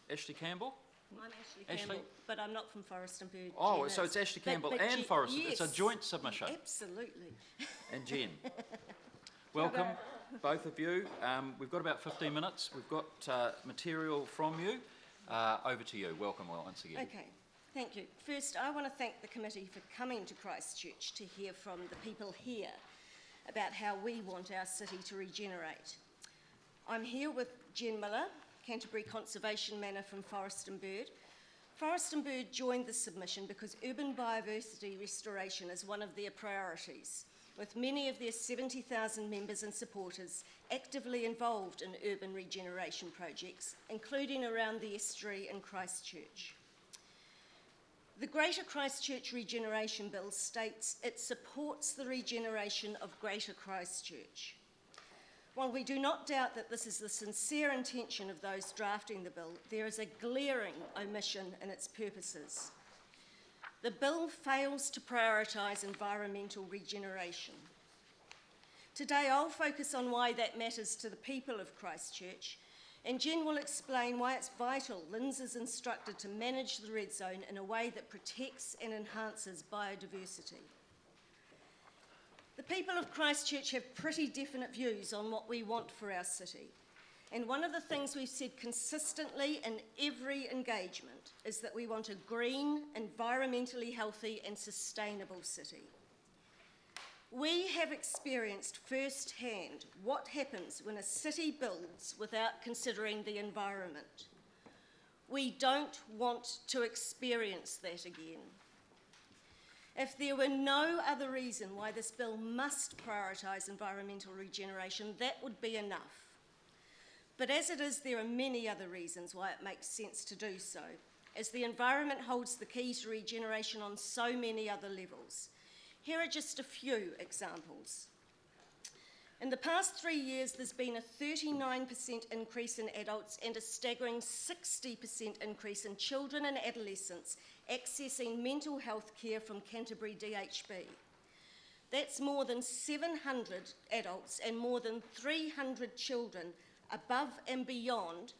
Ashley Campbell? I'm Ashley Campbell, but I'm not from Forest and Bird. Oh, Jen so is. it's Ashley Campbell But and Forest. yes, It's a joint submission. Absolutely. And Jen. Welcome, both of you. We've got about 15 minutes. We've got material from you. Over to you. Welcome once again. Okay, thank you. First, I want to thank the committee for coming to Christchurch to hear from the people here about how we want our city to regenerate. I'm here with Jen Miller, Canterbury Conservation Manor from Forest and Bird. Forest and Bird joined the submission because urban biodiversity restoration is one of their priorities, with many of their 70,000 members and supporters actively involved in urban regeneration projects, including around the estuary in Christchurch. The Greater Christchurch Regeneration Bill states it supports the regeneration of Greater Christchurch. While we do not doubt that this is the sincere intention of those drafting the bill, there is a glaring omission in its purposes. The bill fails to prioritise environmental regeneration. Today I'll focus on why that matters to the people of Christchurch, and Jen will explain why it's vital LINZ is instructed to manage the red zone in a way that protects and enhances biodiversity. The people of Christchurch have pretty definite views on what we want for our city. And one of the things we've said consistently in every engagement is that we want a green, environmentally healthy and sustainable city. We have experienced firsthand what happens when a city builds without considering the environment. We don't want to experience that again. If there were no other reason why this bill must prioritise environmental regeneration, that would be enough. But as it is, there are many other reasons why it makes sense to do so, as the environment holds the key to regeneration on so many other levels. Here are just a few examples. In the past 3 years, there's been a 39% increase in adults and a staggering 60% increase in children and adolescents accessing mental health care from Canterbury DHB. That's more than 700 adults and more than 300 children above and beyond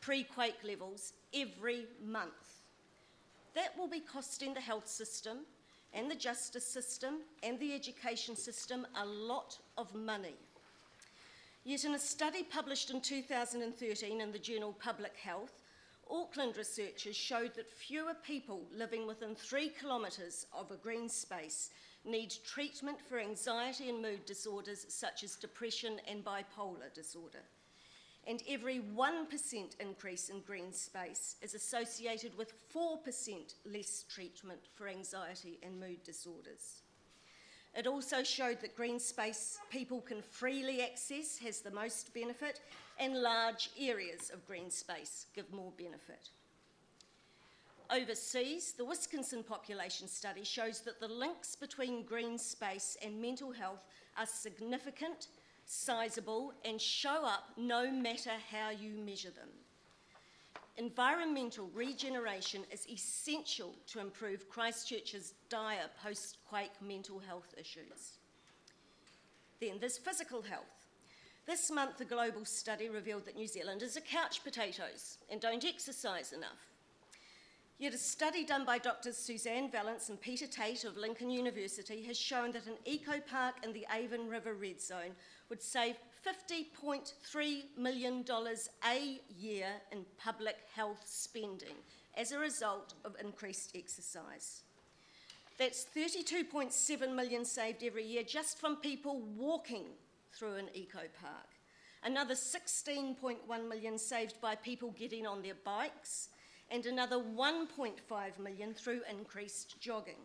pre-quake levels every month. That will be costing the health system and the justice system and the education system a lot of money. Yet in a study published in 2013 in the journal Public Health, Auckland researchers showed that fewer people living within 3 kilometres of a green space need treatment for anxiety and mood disorders such as depression and bipolar disorder. And every 1% increase in green space is associated with 4% less treatment for anxiety and mood disorders. It also showed that green space people can freely access has the most benefit, and large areas of green space give more benefit. Overseas, the Wisconsin population study shows that the links between green space and mental health are significant, sizable, and show up no matter how you measure them. Environmental regeneration is essential to improve Christchurch's dire post-quake mental health issues. Then there's physical health. This month, a global study revealed that New Zealanders are couch potatoes and don't exercise enough. Yet a study done by Drs. Suzanne Valance and Peter Tate of Lincoln University has shown that an eco-park in the Avon River Red Zone would save $50.3 million a year in public health spending as a result of increased exercise. That's $32.7 million saved every year just from people walking through an eco-park. Another $16.1 million saved by people getting on their bikes, and another $1.5 million through increased jogging.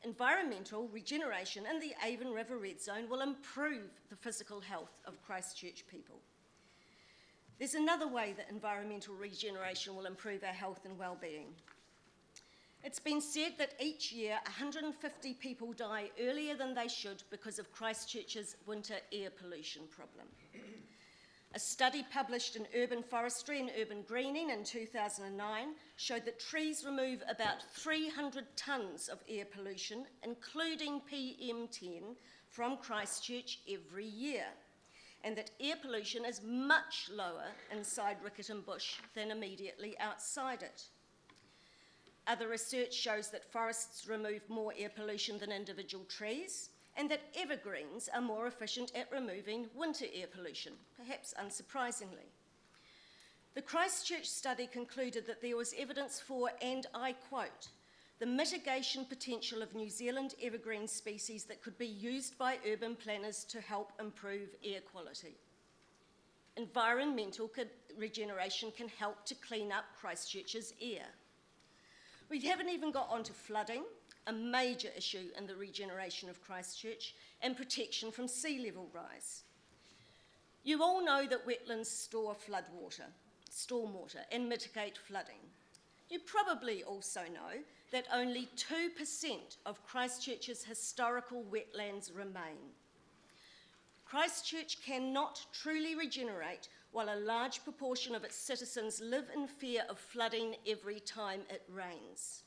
Environmental regeneration in the Avon River Red Zone will improve the physical health of Christchurch people. There's another way that environmental regeneration will improve our health and well-being. It's been said that each year 150 people die earlier than they should because of Christchurch's winter air pollution problem. A study published in Urban Forestry and Urban Greening in 2009 showed that trees remove about 300 tonnes of air pollution, including PM10, from Christchurch every year. and that air pollution is much lower inside Riccarton Bush than immediately outside it. Other research shows that forests remove more air pollution than individual trees, and that evergreens are more efficient at removing winter air pollution, perhaps unsurprisingly. The Christchurch study concluded that there was evidence for, and I quote, the mitigation potential of New Zealand evergreen species that could be used by urban planners to help improve air quality. Environmental regeneration can help to clean up Christchurch's air. We haven't even got onto flooding, a major issue in the regeneration of Christchurch, and protection from sea level rise. You all know that wetlands store stormwater, and mitigate flooding. You probably also know that only 2% of Christchurch's historical wetlands remain. Christchurch cannot truly regenerate while a large proportion of its citizens live in fear of flooding every time it rains.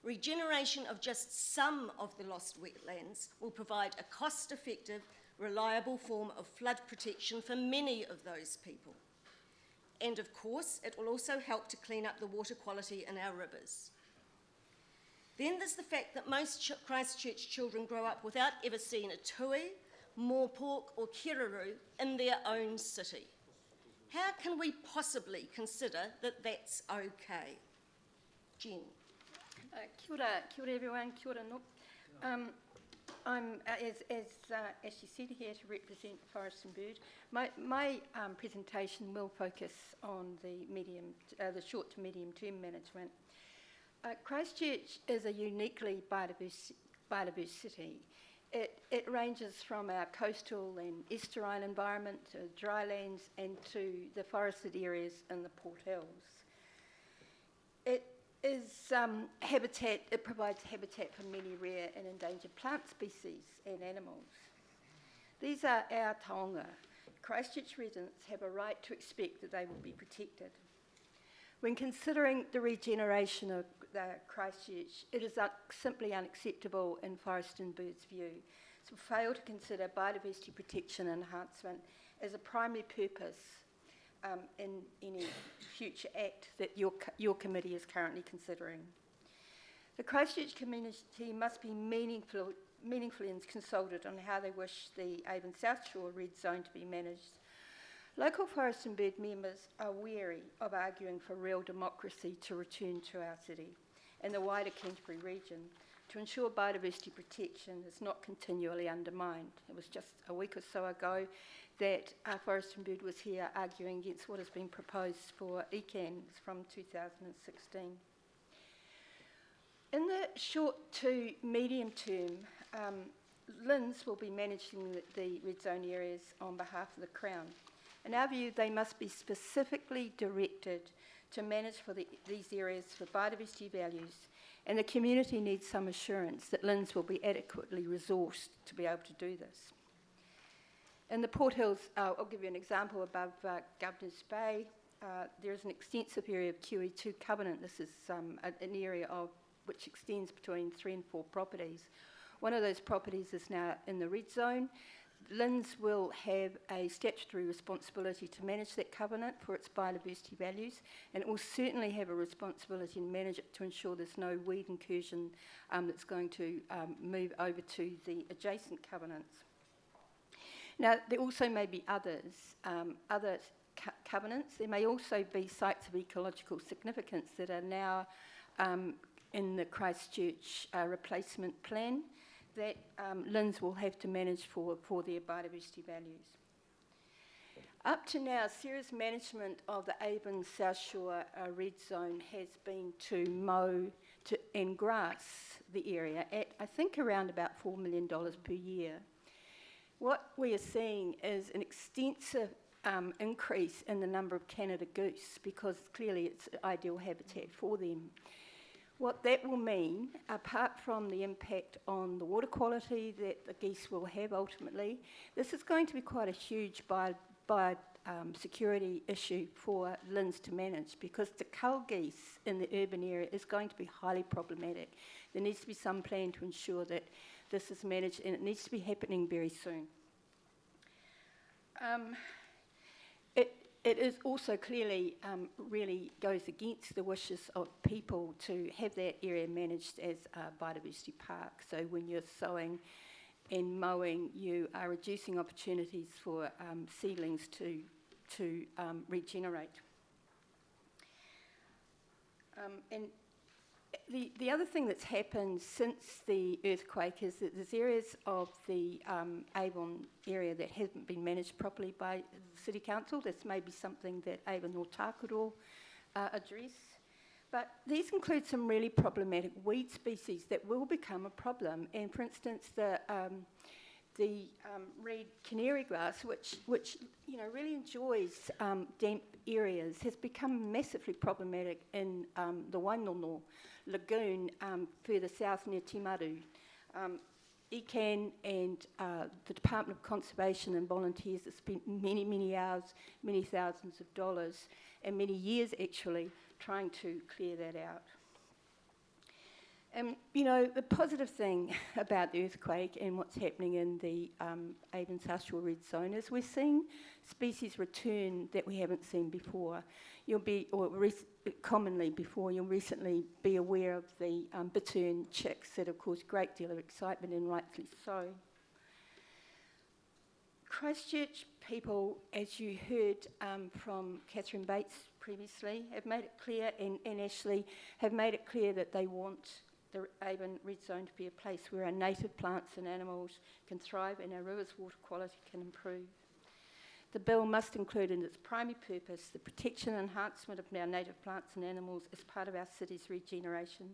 Regeneration of just some of the lost wetlands will provide a cost-effective, reliable form of flood protection for many of those people. And of course, it will also help to clean up the water quality in our rivers. Then there's the fact that most Christchurch children grow up without ever seeing a tui, mōpork or kiruru in their own city. How can we possibly consider that that's okay? Jen. Kia ora everyone, kia ora no. I'm, as she said, here to represent Forest and Bird. My presentation will focus on the short to medium term management. Christchurch is a uniquely biodiverse city. It ranges from our coastal and estuarine environment to drylands and to the forested areas in the Port Hills. It provides habitat for many rare and endangered plant species and animals. These are our taonga. Christchurch residents have a right to expect that they will be protected. When considering the regeneration of Christchurch, it is simply unacceptable in Forest and Bird's view to fail to consider biodiversity protection enhancement as a primary purpose in any future act that your committee is currently considering. The Christchurch community must be meaningfully consulted on how they wish the Avon South Shore Red Zone to be managed. Local Forest and Bird members are wary of arguing for real democracy to return to our city and the wider Canterbury region to ensure biodiversity protection is not continually undermined. It was just a week or so ago that Forest and Bird was here arguing against what has been proposed for ECANs from 2016. In the short to medium term, LINZ will be managing the red zone areas on behalf of the Crown. In our view, they must be specifically directed to manage for these areas for biodiversity values, and the community needs some assurance that LINZ will be adequately resourced to be able to do this. In the Port Hills, I'll give you an example above Governor's Bay. There is an extensive area of QE2 covenant. This is an area which extends between 3 and 4 properties. One of those properties is now in the red zone. LINZ will have a statutory responsibility to manage that covenant for its biodiversity values, and it will certainly have a responsibility to manage it to ensure there's no weed incursion that's going to move over to the adjacent covenants. Now, there also may be other covenants. There may also be sites of ecological significance that are now in the Christchurch replacement plan that LINZ will have to manage for their biodiversity values. Up to now, serious management of the Avon South Shore red zone has been to mow and grass the area at, I think, around about $4 million per year. What we are seeing is an extensive increase in the number of Canada goose because clearly it's ideal habitat for them. What that will mean, apart from the impact on the water quality that the geese will have ultimately, this is going to be quite a huge security issue for LINZ to manage because the cull geese in the urban area is going to be highly problematic. There needs to be some plan to ensure that this is managed, and it needs to be happening very soon. It is also clearly really goes against the wishes of people to have that area managed as a biodiversity park. So when you're sowing and mowing, you are reducing opportunities for seedlings to regenerate. And the other thing that's happened since the earthquake is that there's areas of the Avon area that haven't been managed properly by the City Council. This may be something that Avon or Tākaro address. But these include some really problematic weed species that will become a problem. And for instance, the reed canary grass, which really enjoys damp areas, has become massively problematic in the Wainono lagoon further south near Timaru. ECAN and the Department of Conservation and volunteers have spent many, many hours, many thousands of dollars, and many years actually, trying to clear that out. The positive thing about the earthquake and what's happening in the Avon South Shore Red Zone is we're seeing species return that we haven't seen before. Commonly before, you'll recently be aware of the bittern chicks that have caused a great deal of excitement, and rightly so. Christchurch people, as you heard from Catherine Bates previously, have made it clear, and Ashley have made it clear that they want the Avon Red Zone to be a place where our native plants and animals can thrive and our rivers' water quality can improve. The bill must include in its primary purpose the protection and enhancement of our native plants and animals as part of our city's regeneration,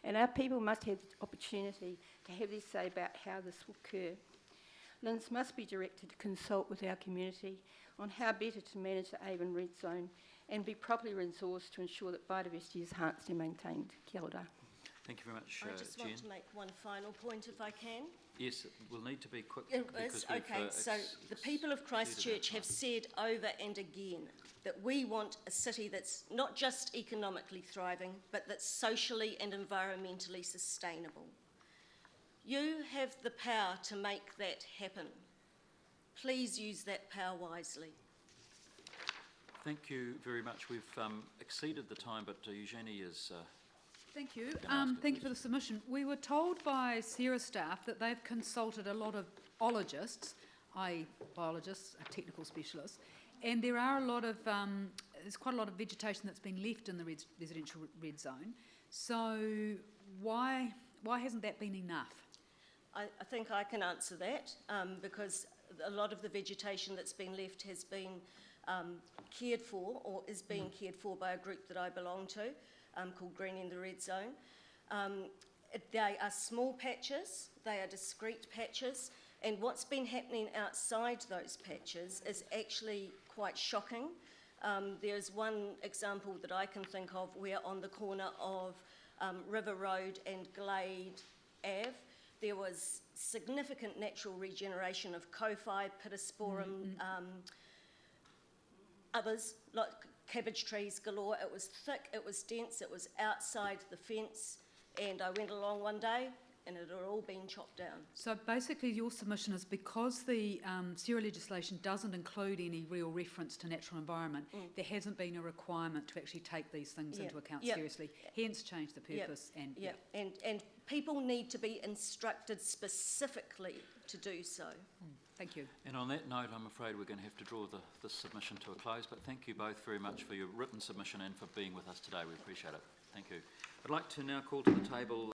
and our people must have the opportunity to have their say about how this will occur. LINZ must be directed to consult with our community on how better to manage the Avon Red Zone and be properly resourced to ensure that biodiversity is enhanced and maintained. Kia ora. Thank you very much, I just Jen. want to make one final point, if I can. Yes, it will need to be quick. It is, okay, so the people of Christchurch have said over and again that we want a city that's not just economically thriving, but that's socially and environmentally sustainable. You have the power to make that happen. Please use that power wisely. Thank you very much. We've exceeded the time, but Eugenie is... Thank you. Thank you for the submission. We were told by Sarah staff that they've consulted a lot of ologists, i.e. biologists, technical specialists, and there are there's quite a lot of vegetation that's been left in the residential red zone. So why hasn't that been enough? I think I can answer that because a lot of the vegetation that's been left has been cared for or is being cared for by a group that I belong to. Called Greening the Red Zone. They are small patches, they are discrete patches, and what's been happening outside those patches is actually quite shocking. There's one example that I can think of where on the corner of River Road and Glade Ave, there was significant natural regeneration of Ko-Fi, Pittosporum, others, like cabbage trees galore. It was thick, it was dense, it was outside the fence, and I went along one day and it had all been chopped down. So basically your submission is because the ChCh legislation doesn't include any real reference to natural environment, there hasn't been a requirement to actually take these things into account seriously, hence change the purpose. And people need to be instructed specifically to do so. Thank you. And on that note, I'm afraid we're going to have to draw the submission to a close, but thank you both very much for your written submission and for being with us today. We appreciate it. Thank you. I'd like to now call to the table